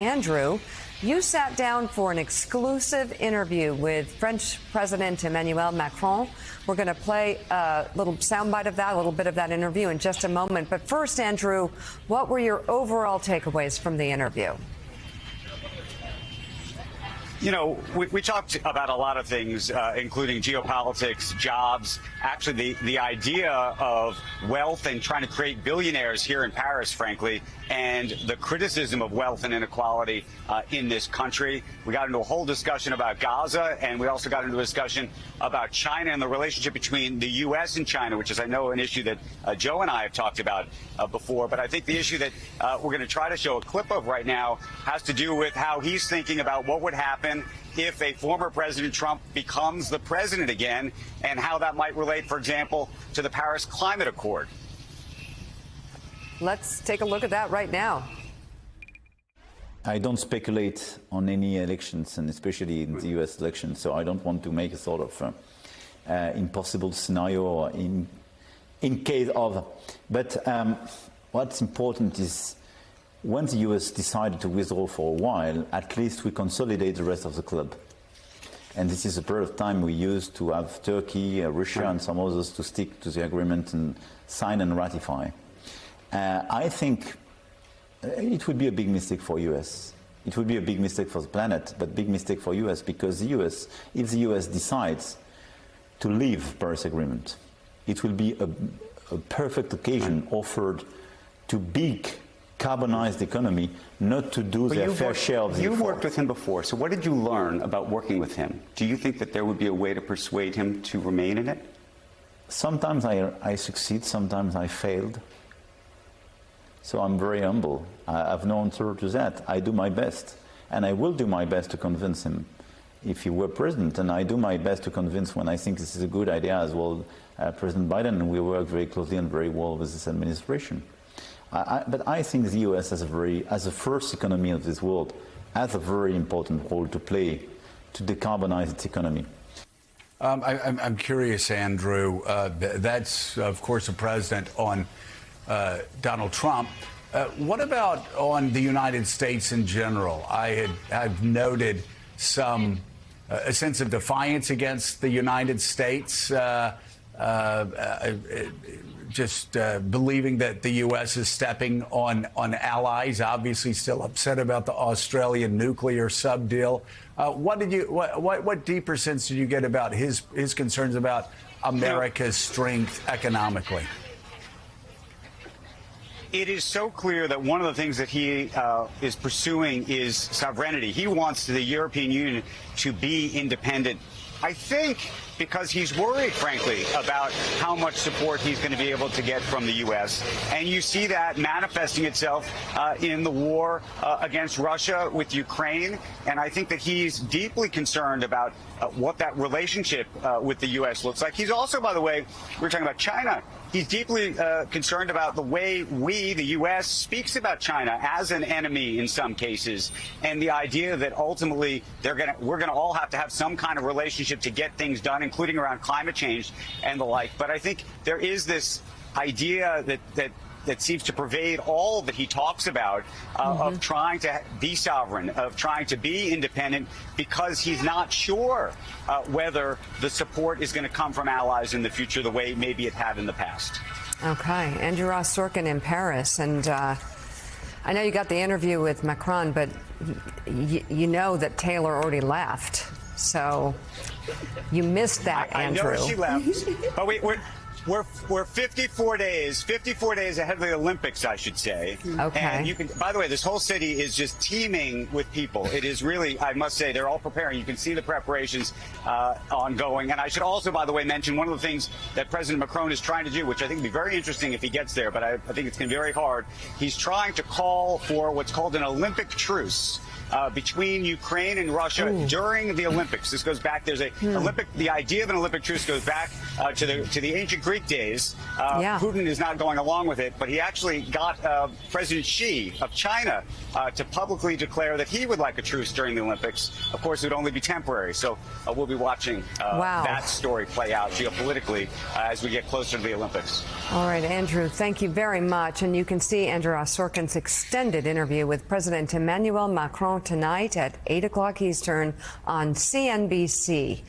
Andrew, you sat down for an exclusive interview with French President Emmanuel Macron. We're going to play a little soundbite of that, a little bit of that interview in just a moment. But first, Andrew, what were your overall takeaways from the interview? You know, we talked about a lot of things, including geopolitics, jobs, actually the idea of wealth and trying to create billionaires here in Paris, frankly, and the criticism of wealth and inequality in this country. We got into a whole discussion about Gaza, and we also got into a discussion about China and the relationship between the U.S. and China, which is, I know, an issue that Joe and I have talked about before. But I think the issue that we're going to try to show a clip of right now has to do with how he's thinking about what would happen if a former President Trump becomes the president again, and how that might relate, for example, to the Paris Climate Accord. Let's take a look at that right now. I don't speculate on any elections, and especially in the U.S. election, so I don't want to make a sort of impossible scenario or in case of. But what's important is when the U.S. decided to withdraw for a while, at least we consolidate the rest of the club. And this is a period of time we used to have Turkey, Russia, and some others to stick to the agreement and sign and ratify. I think it would be a big mistake for U.S. It would be a big mistake for the planet, but big mistake for U.S. because the U.S., if the U.S. decides to leave Paris Agreement, it will be a perfect occasion offered to big carbonized economy not to do their fair share of the You worked with him before, so what did you learn about working with him? Do you think that there would be a way to persuade him to remain in it? Sometimes I succeed, sometimes I failed. So I'm very humble. I have no answer to that. I do my best, and I will do my best to convince him if he were president, and I do my best to convince when I think this is a good idea as well, President Biden, and we work very closely and very well with this administration. But I think the U.S. as a first economy of this world has a very important role to play to decarbonize its economy. I'm curious, Andrew. That's, of course, a president on Donald Trump. What about on the United States in general? I've noted a sense of defiance against the United States, just believing that the U.S. is stepping on allies. Obviously, still upset about the Australian nuclear sub deal. What deeper sense did you get about his concerns about America's strength economically? It is so clear that one of the things that he is pursuing is sovereignty. He wants the European Union to be independent, I think, because he's worried, frankly, about how much support he's going to be able to get from the U.S. And you see that manifesting itself in the war against Russia with Ukraine. And I think that he's deeply concerned about what that relationship with the U.S. looks like. He's also, by the way, we're talking about China. He's deeply concerned about the way we, the U.S., speaks about China as an enemy in some cases, and the idea that ultimately we're going to all have to have some kind of relationship to get things done, including around climate change and the like. But I think there is this idea that seems to pervade all that he talks about of trying to be sovereign, of trying to be independent, because he's not sure whether the support is going to come from allies in the future the way maybe it had in the past. Okay. Andrew Ross Sorkin in Paris. And I know you got the interview with Macron, but you know that Taylor already left. So you missed that, Andrew. I know she left. But we're 54 days ahead of the Olympics, I should say. Okay. And you can, by the way, this whole city is just teeming with people. It is really, I must say, they're all preparing. You can see the preparations ongoing. And I should also, by the way, mention one of the things that President Macron is trying to do, which I think would be very interesting if he gets there, but I think it's going to be very hard. He's trying to call for what's called an Olympic truce. between Ukraine and Russia during the Olympics. This goes back. There's a the idea of an Olympic truce goes back to the ancient Greek days. Putin is not going along with it, but he actually got President Xi of China to publicly declare that he would like a truce during the Olympics. Of course, it would only be temporary. So we'll be watching that story play out geopolitically as we get closer to the Olympics. All right, Andrew, thank you very much. And you can see Andrew Sorkin's extended interview with President Emmanuel Macron tonight at 8 o'clock Eastern on CNBC.